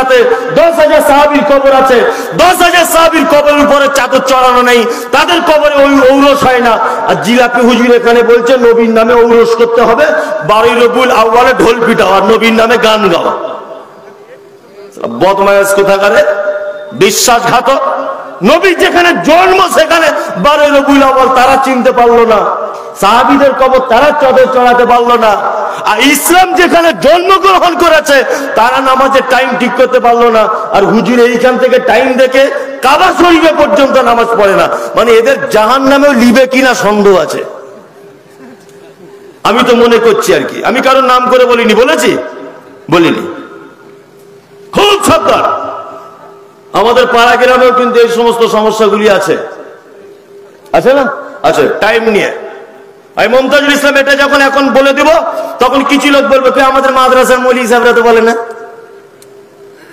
মদিনাতে 10,000 সাহাবীর কবর আছে, 10,000 সাহাবীর কবরের উপরে চাদর চড়ানো নেই, তাদের কবরে ওই ঔরস হয় না। আর জিলাপি হুজুর এখানে বলছে নবীর নামে ঔরস করতে হবে, 12 রবিউল আউয়ালে ঢোল পিটাও আর নবীর নামে গান গাও। বদমাইশ কোথাকারে, বিশ্বাসঘাতক। নবী যেখানে জন্ম সেখানে 12 রবিউল আউয়াল তারা চিনতে পারলো না, সাহাবীদের কবর তারা চাদর চড়াতে পারলো না। আর ইসলাম যেখানে জন্মগ্রহণ করেছে তারা নামাজের টাইম ঠিক করতে পারলো না। আর হুজুর এইখান থেকে টাইম দেখে কাবা শরীফে পর্যন্ত নামাজ পড়ে না। মানে এদের জাহান্নামেও লিবে কিনা সন্দেহ আছে। আমি তো মনে করছি আর কি, আমি কারোর নাম করে বলিনি, বলেছি? বলিনি। খুব সাবধান। আমাদের পাড়া গ্রামেও কিন্তু এই সমস্ত সমস্যাগুলি আছে, আছে না? আছে। টাইম নিয়ে আমি মমতাজুল ইসলাম এটা যখন এখন বলে দিব, তখন কিছু লোক বলবে কে আমাদের মাদ্রাসার মৌলী সাহেবরা তো বলে না,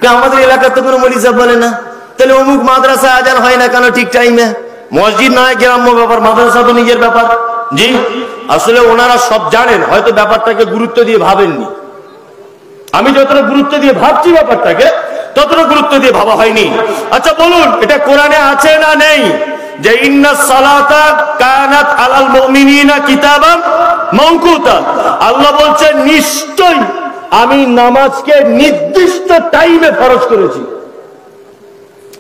কে আমাদের এলাকার তো কোনো মৌলী সাহেব বলে না, তাহলে অমুক মাদ্রাসা আজান হয় না কেন ঠিক টাইমে? মসজিদ নয় গ্রাম্য ব্যাপার, মাদ্রাসা তো নিজের ব্যাপার। জি, আসলে ওনারা সব জানেন, হয়তো ব্যাপারটাকে গুরুত্ব দিয়ে ভাবেননি। আমি যতটা গুরুত্ব দিয়ে ভাবছি ব্যাপারটাকে, ততটা গুরুত্ব দিয়ে ভাবা হয়নি। আচ্ছা বলুন, এটা কোরআনে আছে না নেই যে ইন্নাস সালাতা কানাত আলাল মুমিনিনা কিতাবাম মাওকুতা? আল্লাহ বলছেন নিশ্চয়ই আমি নামাজকে নির্দিষ্ট টাইমে ফরজ করেছি।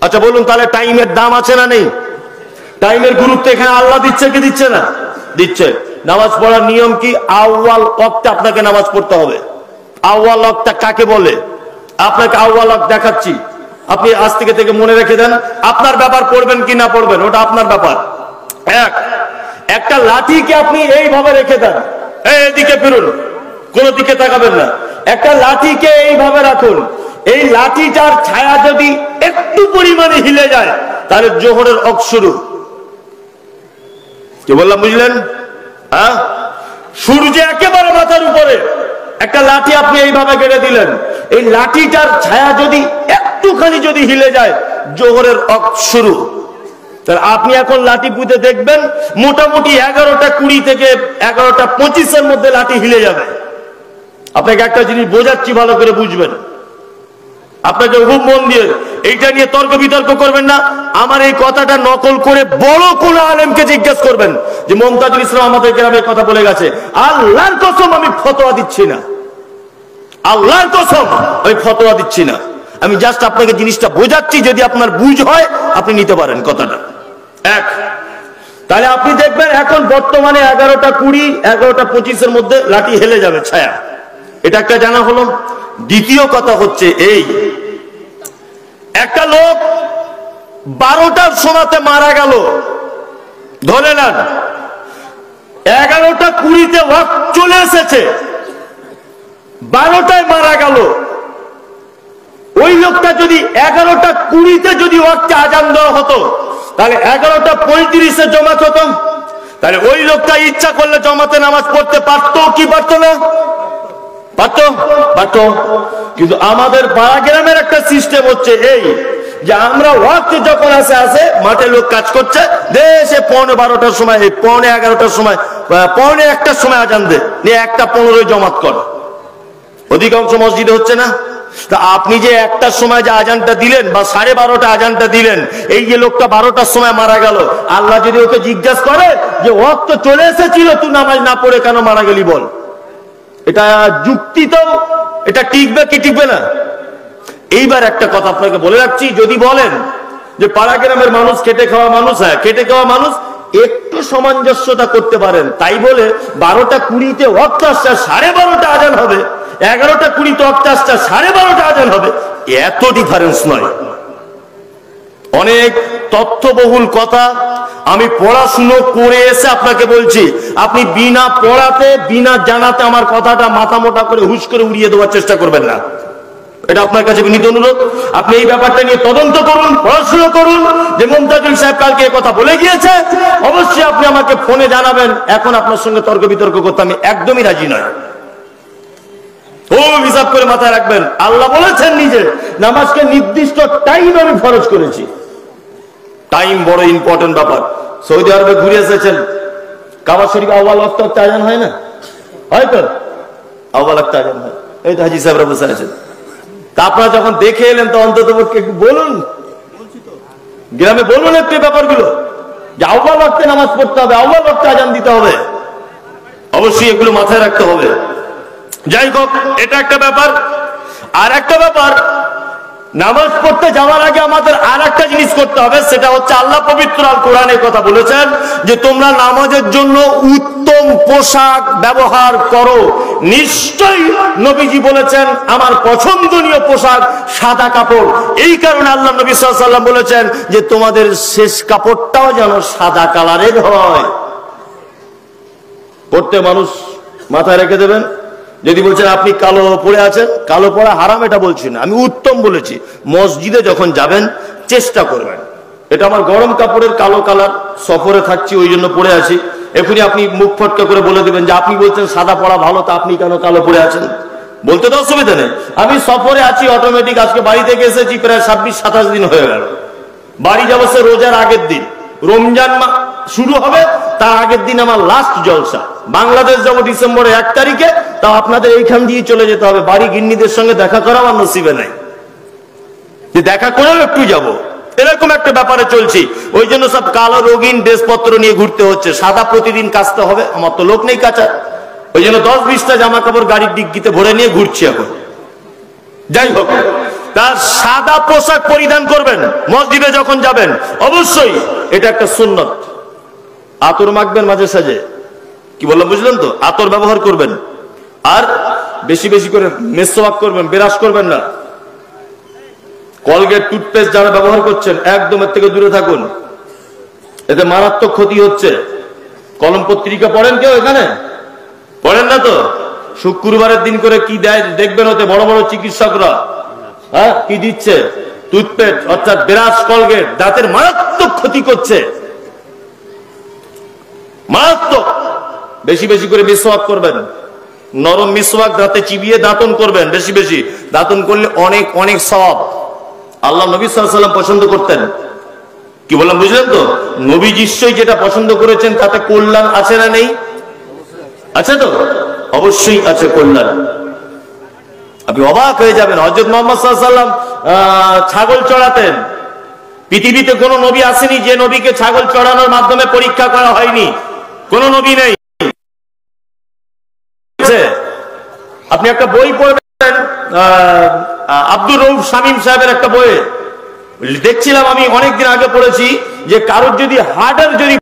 আচ্ছা বলুন, তাহলে টাইমের দাম আছে না নেই? টাইমের গুরুত্ব এখানে আল্লাহ দিচ্ছে কি দিচ্ছে না? দিচ্ছে। নামাজ পড়ার নিয়ম কি? আউয়াল ওয়াক্তে আপনাকে নামাজ পড়তে হবে। আউয়াল ওয়াক্তটা কাকে বলে? আপনাকে আউয়াল ওয়াক্ত দেখাচ্ছি, আপনি আজ থেকে মনে রেখে দেন। আপনার ব্যাপার, পড়বেন কি না পড়বেন ওটা আপনার ব্যাপার। একটা লাঠিকে আপনি এইভাবে রেখে দেন, এদিকে ফিরুন, কোন দিকে তাকাবেন না। একটা লাঠিকে এইভাবে রাখুন, এই লাঠিটার ছায়া যদি একটু পরিমাণে হিলে যায় তাহলে জোহরের ওয়াক্ত শুরু। কি বললাম বুঝলেন? হ্যাঁ, সূর্য একেবারে মাথার উপরে, একটা লাঠি আপনি এইভাবে গেড়ে দিলেন, এই লাঠিটার ছায়া যদি একটুখানি যদি হিলে যায় জোহরের ওয়াক্ত শুরু। তাহলে আপনি এখন লাঠি পুঁতে দেখবেন মোটামুটি 11:20 থেকে 11:25 মধ্যে লাঠি হিলে যাবে। আপনাকে একটা জিনিস বোঝাচ্ছি, ভালো করে বুঝবেন। আপনাকে খুব মন দিয়ে এইটা নিয়ে তর্ক বিতর্ক করবেন না। আমার এই কথাটা নকল করে বড় কোন আলেমকে জিজ্ঞেস করবেন যে মমতাজুল ইসলাম আমাদের গ্রামের কথা বলে গেছে। আল্লাহর কসম আমি ফতোয়া দিচ্ছি না, আল্লাহর কসম আমি ফতোয়া দিচ্ছি না। আমি জাস্ট আপনাকে জিনিসটা বোঝাচ্ছি, যদি আপনার বুঝ হয় আপনি নিতে পারেন কথাটা। তাহলে আপনি দেখবেন এখন বর্তমানে 11:20 11:25 মধ্যে লাঠি হেলে যাবে ছায়া। এটা একটা জানা হলো। দ্বিতীয় কথা হচ্ছে এই, একটা লোক 12টার সময়তে মারা গেল, ধরে নেন 11:20 ওয়াক্ত চলে এসেছে, 12টায় মারা গেল। ওই লোকটা যদি 11:20 যদি ওয়াক্তে আজান দেওয়া হতো তাহলে 11:35 জমাত হতো। তাহলে ওই লোকটা ইচ্ছা করলে জমাতে নামাজ পড়তে পারতো কি পারতো না? পারতো। কিন্তু আমাদের পাড়া গ্রামের একটা সিস্টেম হচ্ছে এই যে আমরা ওয়াক্ত যখন আসে মাঠে লোক কাজ করছে, দেশে 11:15 সময়, 11:15 সময়, 1:15 সময় আজান দে, 1:15 জমাত কর। অধিকাংশ মসজিদে হচ্ছে না। তা আপনি যে 1টার সময় যে আজানটা দিলেন বা 12:30 আজানটা দিলেন, এই যে লোকটা 12টার সময় মারা গেল, আল্লাহ যদি ওকে জিজ্ঞাসা করে যে ওয়াক্ত চলে এসেছিল তুই নামাজ না পড়ে কেন মারা গেলি বল, এটা যুক্তি তো এটা টিকবে কি টিকবে না? এইবার একটা কথা আপনাকে বলে রাখছি, যদি বলেন যে পাড়া গ্রামের মানুষ খেটে খাওয়া মানুষ, হ্যাঁ খেটে খাওয়া মানুষ, একটু সামঞ্জস্যতা করতে পারেন। তাই বলে 12:20 ওয়াক্ত আসছে 12:30 আজান হবে, 11:20 ওয়াক্ত আসছে 12:30 আজান হবে, এত ডিফারেন্স নয়। অনেক তথ্যবহুল কথা আমি পড়াশুনো করে এসে আপনাকে বলছি। আপনি বিনা পড়াতে বিনা জানাতে আমার কথাটা মাথা মোটা করে হুশ করে উড়িয়ে দেওয়ার চেষ্টা করবেন না। এটা আপনার কাছে বিনীত অনুরোধ। আপনি এই ব্যাপারটা নিয়ে তদন্ত করুন, পড়াশোনা করুন। যে মমতাজুল সাহেব কালকে কথা বলে গিয়েছে, অবশ্যই আপনি আমাকে ফোনে জানাবেন। এখন আপনার সঙ্গে তর্ক বিতর্ক করতে আমি একদমই রাজি নয়। ও হিসাব করে মাথায় রাখবেন, আল্লাহ বলেছেন নিজে নামাজকে নির্দিষ্ট টাইম আমি ফরজ করেছি। টাইম বড় ইম্পর্টেন্ট ব্যাপার। সৌদি আরবে ঘুরে এসেছেন, কাবা শরীফ আউয়াল ওয়াক্ত আজান হয় না? হয়তো আউয়াল ওয়াক্ত আজান হয়। এই তো হাজি সাহেবরা বসে আছেন, তা আপনারা যখন দেখে এলেন তো অন্তত একটু বলুন, গ্রামে বলুন একটু ব্যাপারগুলো, যে আউ্বাল ওয়াক্তে নামাজ পড়তে হবে, আউ্বাল ওয়াক্তে আজান দিতে হবে, অবশ্যই এগুলো মাথায় রাখতে হবে। যাই হোক, এটা একটা ব্যাপার। আর একটা ব্যাপার, নামাজ পড়তে যাওয়ার আগে আমাদের আর একটা জিনিস করতে হবে, সেটা হচ্ছে আল্লাহ পবিত্র আল কোরআনের কথা বলেছেন যে তোমরা নামাজের জন্য উত্তম পোশাক ব্যবহার করো। নিশ্চয়ই নবীজি বলেছেন আমার পছন্দনীয় পোশাক সাদা কাপড়। এই কারণে আল্লাহ নবী সাল্লাল্লাহু আলাইহি ওয়াসাল্লাম বলেছেন যে তোমাদের শেষ কাপড়টাও যেন সাদা কালারের হয়। পড়তে মানুষ মাথায় রেখে দেবেন। যদি বলছেন আপনি কালো পরে আছেন, কালো পরা হারাম এটা বলছি না, আমি উত্তম বলেছি। মসজিদে যখন যাবেন চেষ্টা করবেন, এটা আমার গরম কাপড়ের কালো কালার, সফরে থাকছি ওই জন্য পরে আছি, এখনই আপনি মুখ ফটকা করে বলে দেবেন যে আপনি বলছেন সাদা পরা ভালো, তা আপনি কেন কালো পরে আছেন? বলতে তো অসুবিধা নেই, আমি সফরে আছি অটোমেটিক, আজকে বাড়ি থেকে এসেছি প্রায় 26-27 দিন হয়ে গেল, বাড়ি যাবো সে রোজার আগের দিন, রমজান শুরু হবে তার আগের দিন আমার লাস্ট জলসা, বাংলাদেশ যাবো ডিসেম্বরের 1 তারিখে, তা আপনাদের এইখান দিয়ে চলে যেতে হবে, বাড়ি গিন্নিদের সঙ্গে দেখা করা আমার নসিবে নাই, যে দেখা করেও একটু যাব, এরকম একটা ব্যাপারে চলছি। ওই জন্য সব কালো রঙিন ড্রেসপত্র নিয়ে ঘুরতে হচ্ছে, সাদা প্রতিদিন কাচতে হবে, আমার তো লোক নেই কাচার, ওই জন্য 10-20টা জামা কাপড় গাড়ির ডিগ্গিতে ভরে নিয়ে ঘুরছি এখন। যাই হোক, তার সাদা পোশাক পরিধান করবেন মসজিদে যখন যাবেন, অবশ্যই এটা একটা সুন্নত। আতর মাখবেন মাঝে সাঝে, কি বললাম বুঝলেন তো? আতর ব্যবহার করবেন, আর বেশি বেশি করে মেসওয়াক করবেন, ব্রাশ করবেন না। কলগেট টুথপেস্ট যারা ব্যবহার করছেন একদম এর থেকে দূরে থাকুন, এতে মারাত্মক ক্ষতি হচ্ছে। কলম পত্রিকা পড়েন কেউ এখানে? পড়েন না তো? শুক্রবারের দিন করে কি দেয় দেখবেন, ওতে বড় বড় চিকিৎসকরা হ্যাঁ কি দিচ্ছে, টুথপেস্ট অর্থাৎ ব্রাশ, কলগেট, দাঁতের মারাত্মক ক্ষতি করছে, মারাত্মক। বেশি বেশি করে মিসওয়াক করবেন, নরম মিসওয়াক দাঁতে চিবিয়ে দাঁতন করবেন, বেশি বেশি দাঁতন করলে অনেক অনেক সওয়াব। আল্লাহ নবী সাল্লাল্লাহু আলাইহি ওয়াসাল্লাম পছন্দ করতেন, কি বললাম বুঝলেন তো? নবী নিশ্চয়ই যেটা পছন্দ করেছেন তাতে কল্যাণ আছে না নেই? আছে তো, অবশ্যই আছে কল্যাণ। আপনি অবাক হয়ে যাবেন, হযরত মুহাম্মদ সাল্লাল্লাহু আলাইহি ওয়াসাল্লাম ছাগল চড়াতেন। পৃথিবীতে কোন নবী আসেনি যে নবীকে ছাগল চড়ানোর মাধ্যমে পরীক্ষা করা হয়নি, কোন নবী নেই। আপনি একটা বই পড়বেন, আব্দুর রউফ শামীম সাহেবের একটা বই দেখছিলাম আমি, অনেকদিন আগে পড়েছি, যে কারোর যদি হার্টের যদি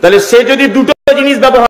তাহলে সে যদি দুটো জিনিস ব্যবহার